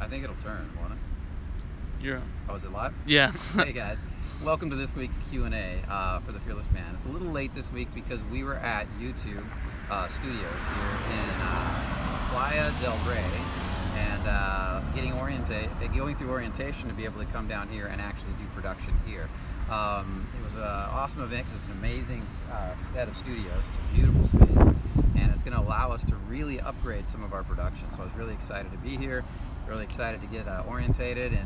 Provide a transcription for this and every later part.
I think it'll turn, won't it? Yeah. Oh, is it live? Yeah. Hey guys, welcome to this week's Q&A for the Fearless Man. It's a little late this week because we were at YouTube Studios here in Playa del Rey and going through orientation to be able to come down here and actually do production here. It was an awesome event because it's an amazing set of studios. It's a beautiful space and it's going to allow us to really upgrade some of our production. So I was really excited to be here, really excited to get orientated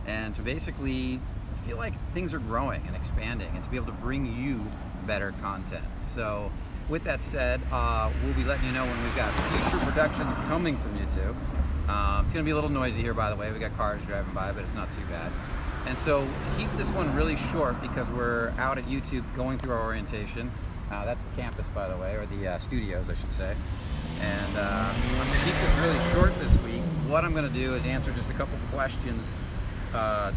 and to basically feel like things are growing and expanding and to be able to bring you better content. So with that said, we'll be letting you know when we've got future productions coming from YouTube. It's going to be a little noisy here, by the way. We got cars driving by, but it's not too bad. And so to keep this one really short, because we're out at YouTube going through our orientation. That's the campus, by the way, or the studios, I should say. And to keep this really short this week, what I'm going to do is answer just a couple questions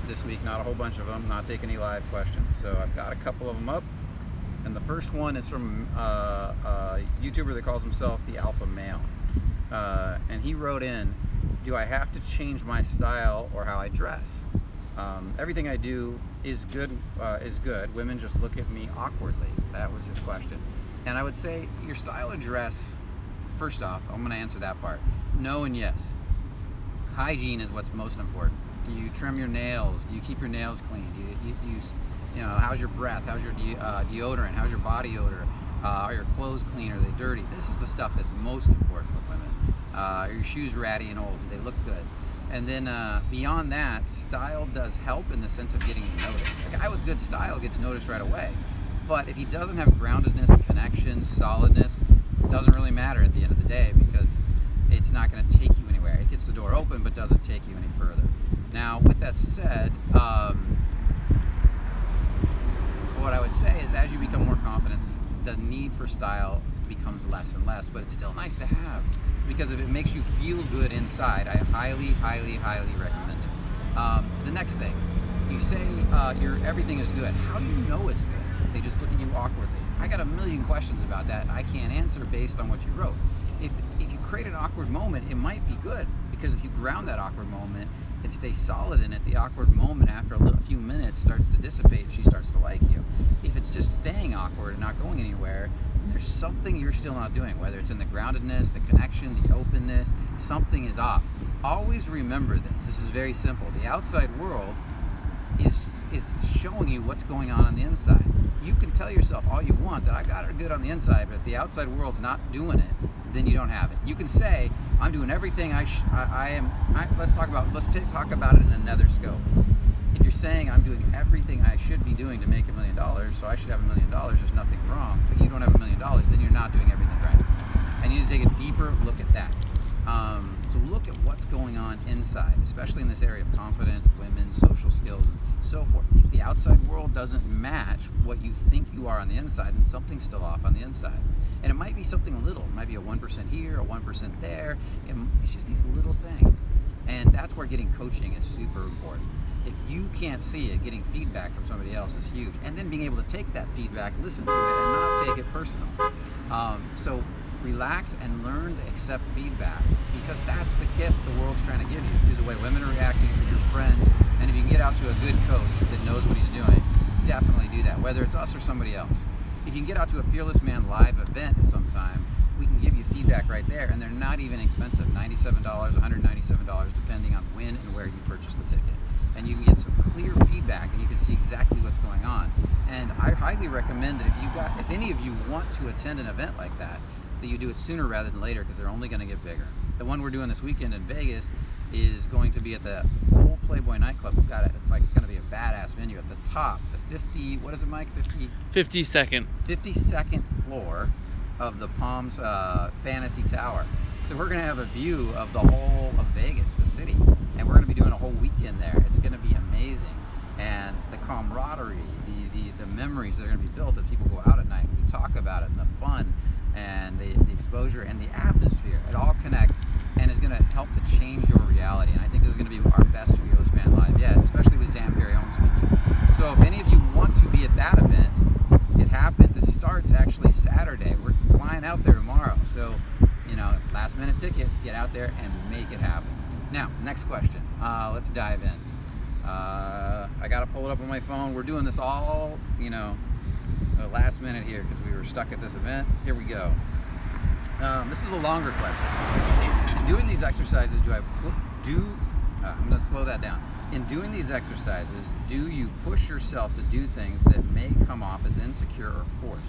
this week, not a whole bunch of them, not take any live questions. So I've got a couple of them up. And the first one is from a YouTuber that calls himself the Alpha Male. And he wrote in, do I have to change my style or how I dress? Everything I do is good. Women just look at me awkwardly. That was his question. And I would say your style of dress, first off, I'm going to answer that part. No and yes. Hygiene is what's most important. Do you trim your nails? Do you keep your nails clean? You know, how's your breath? How's your deodorant? How's your body odor? Are your clothes clean? Are they dirty? This is the stuff that's most important with women. Are your shoes ratty and old? Do they look good? And then beyond that, style does help in the sense of getting noticed. A guy with good style gets noticed right away. But if he doesn't have groundedness, connection, solidness, it doesn't really matter at the end of the day because it's not going to take you anywhere. It gets the door open but doesn't take you any further. Now, with that said, what I would say is as you become more confident, the need for style becomes less and less, but it's still nice to have because if it makes you feel good inside, I highly, highly, highly recommend it. The next thing, you say everything is good. How do you know it's good? They just look at you awkwardly. I got a million questions about that I can't answer based on what you wrote. If you create an awkward moment, it might be good because if you ground that awkward moment and stay solid in it, the awkward moment after a few minutes starts to dissipate, she starts to like you. If it's just staying awkward and not going anywhere, there's something you're still not doing, whether it's in the groundedness, the connection, the openness, something is off. Always remember this. This is very simple. The outside world is showing you what's going on the inside. You can tell yourself all you want that I got it good on the inside, but if the outside world's not doing it, then you don't have it. You can say, I'm doing everything let's talk about it in another scope. If you're saying I'm doing everything I should be doing to make $1 million, so I should have $1 million, there's nothing wrong, but you don't have $1 million, then you're not doing everything right. And you need to take a deeper look at that. So look at what's going on inside, especially in this area of confidence, women, social skills, and so forth. If the outside world doesn't match what you think you are on the inside, then something's still off on the inside. And it might be something little. It might be a 1% here, a 1% there. It's just these little things. And that's where getting coaching is super important. If you can't see it, getting feedback from somebody else is huge. And then being able to take that feedback, listen to it, and not take it personal. So relax and learn to accept feedback because that's the gift the world's trying to give you. Through the way women are reacting, through your friends. And if you can get out to a good coach that knows what he's doing, definitely do that, whether it's us or somebody else. If you can get out to a Fearless Man live event sometime, we can give you feedback right there, and they're not even expensive, $97, $197, depending on when and where you purchase the ticket. And you can get some clear feedback, and you can see exactly what's going on. And I highly recommend that if any of you want to attend an event like that you do it sooner rather than later because they're only going to get bigger. The one we're doing this weekend in Vegas is going to be at the old Playboy nightclub. We've got it. It's like going to be a badass venue at the top, the 50. What is it, Mike? 52nd floor of the Palms Fantasy Tower. So we're going to have a view of the whole of Vegas, the city, and we're going to be doing a whole weekend there. It's going to be amazing, and the camaraderie, the memories that are going to be built as people go out at night. We talk about it and the fun and the exposure and the atmosphere. It all connects and is going to help to change your reality. And I think this is going to be our best Fearless Man live yet, especially with Zam Perry-Owen speaking. So if any of you want to be at that event, it happens. It starts actually Saturday. We're flying out there tomorrow. So, you know, last minute ticket, get out there and make it happen. Now, next question. Let's dive in. I got to pull it up on my phone. We're doing this all, you know, last minute here because we were stuck at this event. Here we go. This is a longer question. In doing these exercises, I'm going to slow that down. In doing these exercises, do you push yourself to do things that may come off as insecure or forced?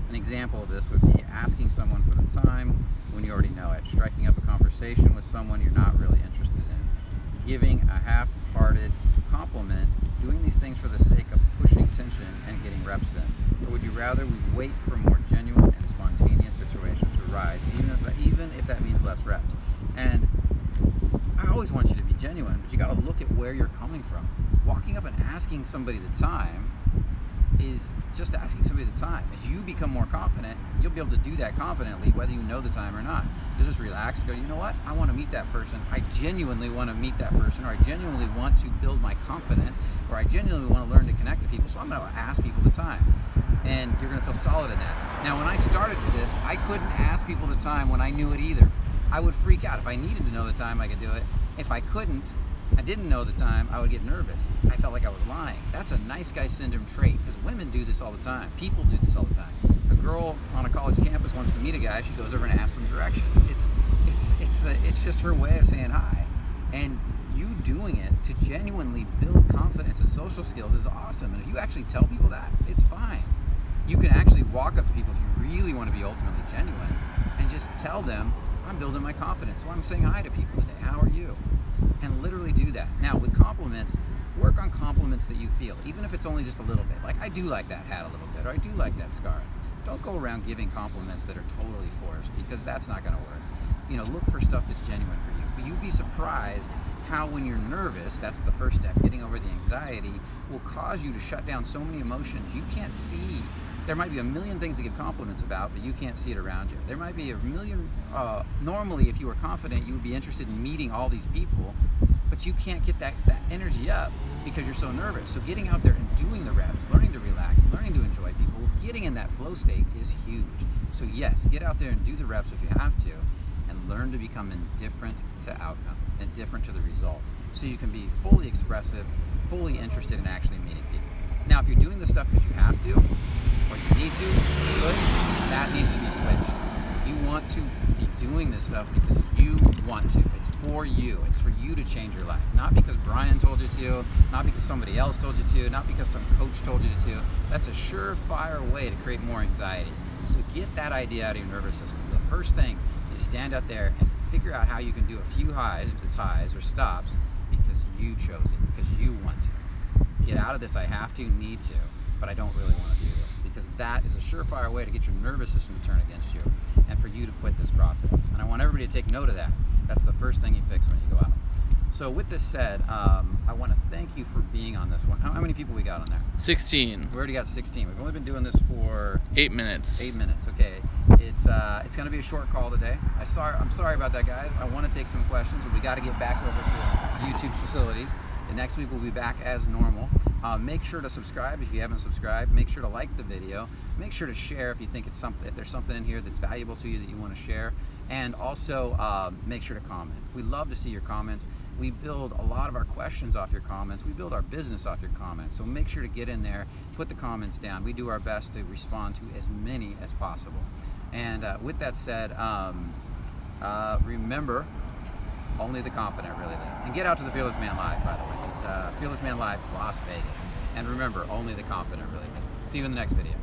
An example of this would be asking someone for the time when you already know it, striking up a conversation with someone you're not really interested in, giving a half-hearted compliment, doing these things for the sake of pushing tension and getting reps in. Or would you rather we wait for more genuine and spontaneous situations to arise, even if that means less reps? And I always want you to be genuine, but you got to look at where you're coming from. Walking up and asking somebody the time is just asking somebody the time. As you become more confident, you'll be able to do that confidently whether you know the time or not. You'll just relax and go, you know what, I want to meet that person. I genuinely want to meet that person, or I genuinely want to build my confidence, or I genuinely want to learn to connect to people, so I'm going to ask people the time. And you're going to feel solid in that. Now, when I started this, I couldn't ask people the time when I knew it either. I would freak out. If I needed to know the time, I could do it. If I couldn't, I didn't know the time, I would get nervous. I felt like I was lying. That's a nice guy syndrome trait, because women do this all the time. People do this all the time. A girl on a college campus wants to meet a guy, she goes over and asks him directions. It's just her way of saying hi. And you doing it to genuinely build confidence and social skills is awesome. And if you actually tell people that, it's fine. You can actually walk up to people if you really want to be ultimately genuine and just tell them, I'm building my confidence, so I'm saying hi to people today. How are you? And literally do that. Now, with compliments, work on compliments that you feel, even if it's only just a little bit. Like, I do like that hat a little bit, or I do like that scarf. Don't go around giving compliments that are totally forced, because that's not going to work. You know, look for stuff that's genuine for you. But you'd be surprised how, when you're nervous, that's the first step, getting over the anxiety, will cause you to shut down so many emotions you can't see. There might be a million things to give compliments about, but you can't see it around you. There might be a million, normally if you were confident, you would be interested in meeting all these people, but you can't get that energy up because you're so nervous. So getting out there and doing the reps, learning to relax, learning to enjoy people, getting in that flow state is huge. So yes, get out there and do the reps if you have to, and learn to become indifferent to outcome, indifferent to the results, so you can be fully expressive, fully interested in actually meeting people. Now, if you're doing this stuff because you have to, or you need to, good, that needs to be switched. You want to be doing this stuff because you want to. It's for you. It's for you to change your life. Not because Brian told you to, not because somebody else told you to, not because some coach told you to. That's a surefire way to create more anxiety. So get that idea out of your nervous system. The first thing is stand out there and figure out how you can do a few highs, if it's highs or stops, because you chose it, because you want to. Get out of this I have to, need to, but I don't really want to do this, because that is a surefire way to get your nervous system to turn against you and for you to quit this process. And I want everybody to take note of that. That's the first thing you fix when you go out. So with this said, I want to thank you for being on this one. How many people we got on there? 16. We already got 16. We've only been doing this for 8 minutes. 8 minutes. Okay. It's going to be a short call today. I'm sorry about that, guys. I want to take some questions, but we got to get back over to YouTube's facilities. And next week we'll be back as normal. Make sure to subscribe if you haven't subscribed. Make sure to like the video. Make sure to share if you think it's if there's something in here that's valuable to you that you want to share. And also make sure to comment. We love to see your comments. We build a lot of our questions off your comments. We build our business off your comments. So make sure to get in there, put the comments down. We do our best to respond to as many as possible. And with that said, remember, only the confident really live. And get out to the Fearless Man Live, by the way. Fearless Man Live, Las Vegas. And remember, only the confident really live. See you in the next video.